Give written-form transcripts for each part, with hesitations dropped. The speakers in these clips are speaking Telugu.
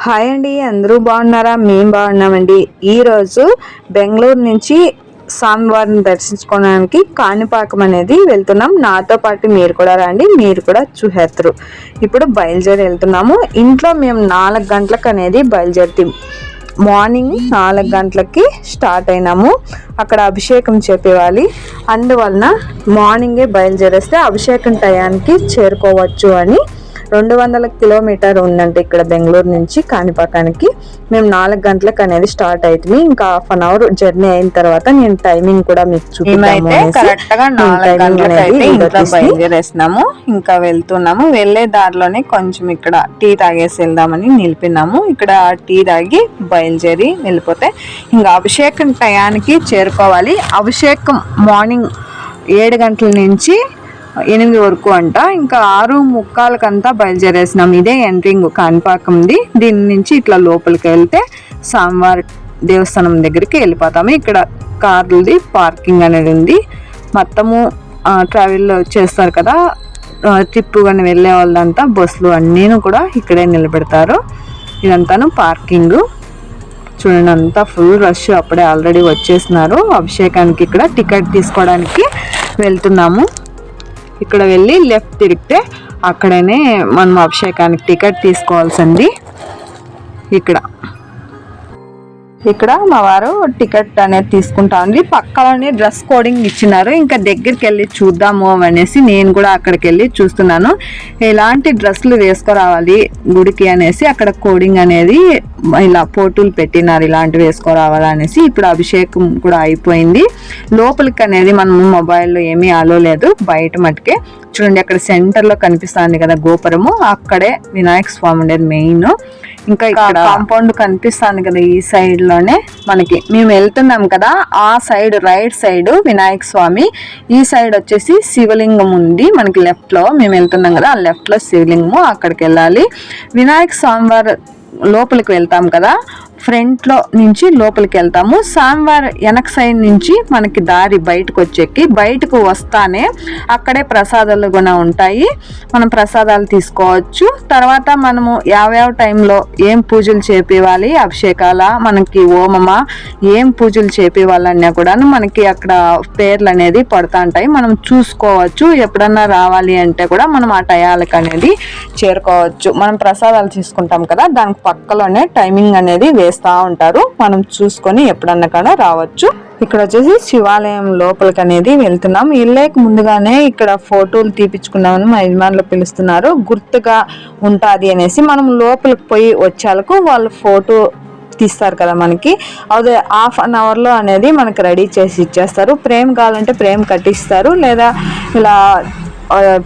హాయ్ అండి, అందరూ బాగున్నారా? మేము బాగున్నామండి. ఈరోజు బెంగళూరు నుంచి స్వామివారిని దర్శించుకోవడానికి కాణిపాకం అనేది వెళ్తున్నాం. నాతో పాటు మీరు కూడా రండి, మీరు కూడా చూసేస్తారు. ఇప్పుడు బయలుదేరి వెళ్తున్నాము. ఇంట్లో మేము 4 గంటలకు అనేది బయలుదేరుతాం. మార్నింగ్ 4 గంటలకి స్టార్ట్ అయినాము. అక్కడ అభిషేకం చేపేవాలి. అందువలన మార్నింగే బయలుదేరేస్తే అభిషేకం టయానికి చేరుకోవచ్చు అని 200 కిలోమీటర్ ఉందంటే ఇక్కడ బెంగళూరు నుంచి కాణిపాకానికి. మేము 4 గంటలకు అనేది స్టార్ట్ అవుతుంది. ఇంకా హాఫ్ అన్ అవర్ జర్నీ అయిన తర్వాత నేను టైమింగ్ కూడా మీకు బయలుదేరేస్తున్నాము. ఇంకా వెళ్తున్నాము. వెళ్లే దారిలోనే కొంచెం ఇక్కడ టీ తాగేసి వెళ్దామని నిలిపినాము. ఇక్కడ టీ తాగి బయలుదేరి వెళ్ళిపోతే ఇంకా అభిషేకం టయానికి చేరుకోవాలి. అభిషేకం మార్నింగ్ 7 గంటల నుంచి 8 వరకు అంట. ఇంకా 6:45 బయలుదేరేసినాం. ఇదే ఎంట్రింగ్ కాణిపాకంది. దీని నుంచి ఇట్లా లోపలికి వెళ్తే స్వామివారి దేవస్థానం దగ్గరికి వెళ్ళిపోతాము. ఇక్కడ కార్లది పార్కింగ్ అనేది ఉంది. మొత్తము ట్రావెల్ చేస్తారు కదా, ట్రిప్ కానీ వెళ్ళే వాళ్ళంతా బస్సులు అన్నీను కూడా ఇక్కడే నిలబెడతారు. ఇదంతాను పార్కింగ్. చూడండి, అంతా ఫుల్ రష్. అప్పుడే ఆల్రెడీ వచ్చేసినారు అభిషేకానికి. ఇక్కడ టికెట్ తీసుకోవడానికి వెళ్తున్నాము. ఇక్కడ వెళ్ళి లెఫ్ట్ తిరిగితే అక్కడనే మనం అభిషేకానికి టికెట్ తీసుకోవాల్సింది. ఇక్కడ మా వారు టికెట్ అనేది తీసుకుంటా ఉంది. పక్కనే డ్రెస్ కోడింగ్ ఇచ్చినారు. ఇంకా దగ్గరికి వెళ్ళి చూద్దాము అనేసి నేను కూడా అక్కడికి వెళ్ళి చూస్తున్నాను. ఎలాంటి డ్రెస్సులు వేసుకోరావాలి గుడికి అనేసి అక్కడ కోడింగ్ అనేది ఇలా ఫోటోలు పెట్టినారు, ఇలాంటివి వేసుకోరావాలనేసి. ఇప్పుడు అభిషేకం కూడా అయిపోయింది. లోపలికి అనేది మనం మొబైల్లో ఏమీ అలో లేదు, బయట మటుకే. చూడండి, అక్కడ సెంటర్లో కనిపిస్తుంది కదా గోపురము, అక్కడే వినాయక స్వామి ఉండేది మెయిన్. ఇంకా ఇక్కడ కాంపౌండ్ కనిపిస్తుంది కదా, ఈ సైడ్ లోనే మనకి మేము వెళ్తున్నాం కదా, ఆ సైడ్ రైట్ సైడ్ వినాయక స్వామి, ఈ సైడ్ వచ్చేసి శివలింగం ఉంది మనకి లెఫ్ట్ లో. మేము వెళ్తున్నాం కదా, ఆ లెఫ్ట్ లో శివలింగము, అక్కడికి వెళ్ళాలి. వినాయక స్వామి వారు లోపలికి వెళ్తాం కదా, ఫ్రంట్ లో నుంచి లోపలికి వెళ్తాము. స్వామివారి వెనక సైడ్ నుంచి మనకి దారి బయటకు వచ్చేకి, బయటకు వస్తానే అక్కడే ప్రసాదాలు కూడా ఉంటాయి. మనం ప్రసాదాలు తీసుకోవచ్చు. తర్వాత మనము యావ్యావ టైంలో ఏం పూజలు చేపివ్వాలి, అభిషేకాల మనకి హోమమా ఏం పూజలు చేపివ్వాలన్నా కూడా మనకి అక్కడ పేర్లు అనేది పడుతూ ఉంటాయి. మనం చూసుకోవచ్చు. ఎప్పుడన్నా రావాలి అంటే కూడా మనం ఆ టయాలకు అనేది చేరుకోవచ్చు. మనం ప్రసాదాలు తీసుకుంటాం కదా, దానికి పక్కలోనే టైమింగ్ అనేది వేస్తూ ఉంటారు. మనం చూసుకొని ఎప్పుడన్నా కూడా రావచ్చు. ఇక్కడ వచ్చేసి శివాలయం లోపలికి అనేది వెళ్తున్నాం. వెళ్ళేక ముందుగానే ఇక్కడ ఫోటోలు తీపించుకున్నామని మా యజమానులు పిలుస్తున్నారు. గుర్తుగా ఉంటుంది అనేసి మనం లోపలికి పోయి వచ్చేలకు వాళ్ళు ఫోటో తీస్తారు కదా మనకి, అదే హాఫ్ అన్ అవర్లో అనేది మనకి రెడీ చేసి ఇచ్చేస్తారు. ఫ్రేమ్ కావాలంటే ఫ్రేమ్ కట్టిస్తారు, లేదా ఇలా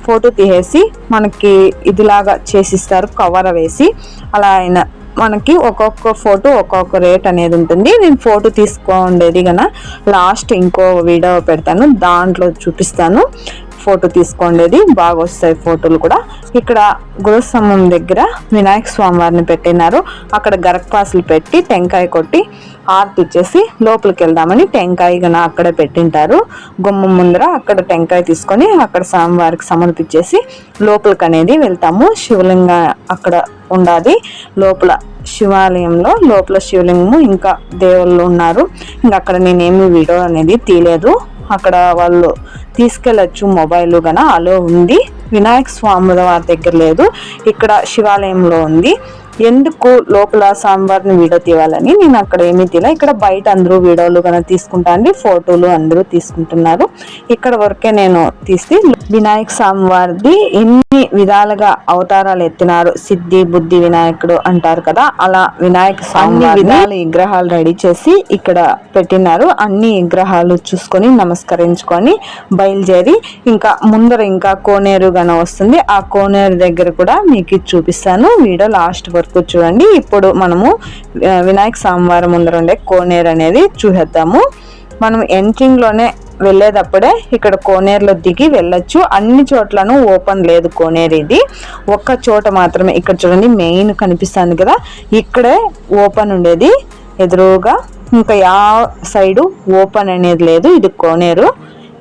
ఫోటో తీసేసి మనకి ఇదిలాగా చేసిస్తారు, కవర్ వేసి. అలా అయినా మనకి ఒక్కొక్క ఫోటో ఒక్కొక్క రేట్ అనేది ఉంటుంది. నేను ఫోటో తీసుకోండేది కన్నా లాస్ట్ ఇంకో వీడియో పెడతాను, దాంట్లో చూపిస్తాను. ఫోటో తీసుకోండేది బాగా వస్తాయి ఫోటోలు కూడా. ఇక్కడ గురుస్తంభం దగ్గర వినాయక స్వామి వారిని పెట్టినారు. అక్కడ గరక్పాసులు పెట్టి టెంకాయ కొట్టి ఆర్తి ఇచ్చేసి లోపలికి వెళ్దామని టెంకాయ గన అక్కడే పెట్టింటారు. గుమ్మం ముందర అక్కడ టెంకాయ తీసుకొని అక్కడ స్వామివారికి సమర్పించేసి లోపలికి అనేది వెళ్తాము. శివలింగ అక్కడ ఉండాలి లోపల, శివాలయంలో లోపల శివలింగము, ఇంకా దేవుళ్ళు ఉన్నారు. ఇంకా అక్కడ నేనేమి వీడియో అనేది తీయలేదు. అక్కడ వాళ్ళు తీసుకెళ్ళచ్చు మొబైల్ గన అలో ఉంది. వినాయక స్వామి వారి దగ్గర లేదు, ఇక్కడ శివాలయంలో ఉంది. ఎందుకు లోపల స్వామివారిని వీడియో తీయాలని నేను అక్కడ ఏమీ తీయలే. ఇక్కడ బయట అందరూ వీడియోలు కనుక తీసుకుంటా అండి, ఫోటోలు అందరూ తీసుకుంటున్నారు. ఇక్కడ వరకే నేను తీసి వినాయక స్వామివారిది ఎన్ని విధాలుగా అవతారాలు ఎత్తినారు, సిద్ధి బుద్ధి వినాయకుడు అంటారు కదా, అలా వినాయక స్వామి విధాలు విగ్రహాలు రెడీ చేసి ఇక్కడ పెట్టినారు. అన్ని విగ్రహాలు చూసుకొని నమస్కరించుకొని బయలుదేరి ఇంకా ముందర ఇంకా కోనేరు గన వస్తుంది. ఆ కోనేరు దగ్గర కూడా మీకు చూపిస్తాను. వీడియో లాస్ట్ వరకు చూడండి. ఇప్పుడు మనము వినాయక స్వామివారి ముందర ఉండే కోనేరు అనేది చూసేద్దాము. మనం ఎంట్రింగ్ లోనే వెళ్ళేటప్పుడే ఇక్కడ కోనేరులో దిగి వెళ్ళొచ్చు. అన్ని చోట్లను ఓపెన్ లేదు కోనేరు, ఇది ఒక్క చోట మాత్రమే. ఇక్కడ చూడండి మెయిన్ కనిపిస్తుంది కదా, ఇక్కడే ఓపెన్ ఉండేది ఎదురుగా. ఇంకా యా సైడు ఓపెన్ అనేది లేదు. ఇది కోనేరు.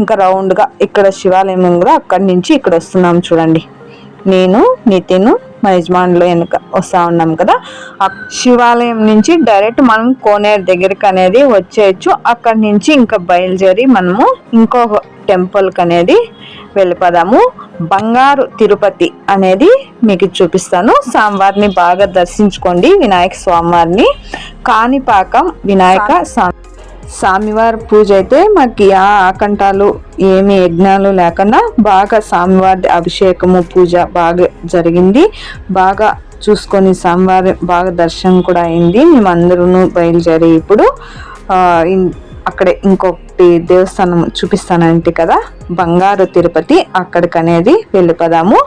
ఇంకా రౌండ్గా ఇక్కడ శివాలయం కూడా అక్కడి నుంచి ఇక్కడ వస్తున్నాం చూడండి. నేను, నితిన్, మా యజమానులు వెనుక వస్తూ ఉన్నాం కదా, శివాలయం నుంచి డైరెక్ట్ మనం కోనేరు దగ్గరికి అనేది వచ్చేయచ్చు. అక్కడి నుంచి ఇంకా బయలుదేరి మనము ఇంకొక టెంపుల్కి అనేది వెళ్ళిపోదాము. బంగారు తిరుపతి అనేది మీకు చూపిస్తాను. స్వామివారిని బాగా దర్శించుకోండి, వినాయక స్వామివారిని. కాణిపాకం వినాయక స్వామివారి పూజ అయితే మాకు ఆకంఠాలు ఏమి యజ్ఞాలు లేకుండా బాగా స్వామివారి అభిషేకము పూజ బాగా జరిగింది. బాగా చూసుకొని స్వామివారి బాగా దర్శనం కూడా అయింది. మేమందరూ బయలుదేరి ఇప్పుడు అక్కడే ఇంకొకటి దేవస్థానం చూపిస్తానంటే కదా, బంగారు తిరుపతి, అక్కడికి అనేది వెళ్ళిపోదాము.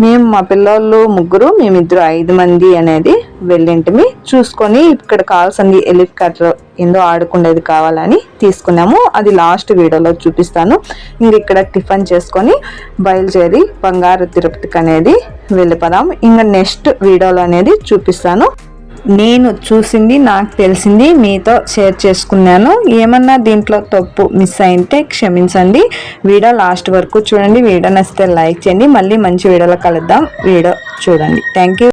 మేము మా పిల్లలు ముగ్గురు, మేమిద్దరు 5 మంది అనేది వెళ్ళింటిమి. చూసుకొని ఇక్కడ కావాల్సింది హెలికాప్టర్ ఏందో ఆడుకునేది కావాలని తీసుకున్నాము. అది లాస్ట్ వీడియోలో చూపిస్తాను. ఇంక ఇక్కడ టిఫిన్ చేసుకొని బయలుదేరి బంగారు తిరుపతికి అనేది వెళ్ళిపోదాం. ఇంకా నెక్స్ట్ వీడియోలో అనేది చూపిస్తాను. నేను చూసింది, నాకు తెలిసింది మీతో షేర్ చేసుకున్నాను. ఏమన్నా దీంట్లో తప్పు మిస్ అయితే క్షమించండి. వీడియో లాస్ట్ వరకు చూడండి. వీడియో నచ్చితే లైక్ చేయండి. మళ్ళీ మంచి వీడియోలో కలుద్దాం. వీడియో చూడండి. Thank you.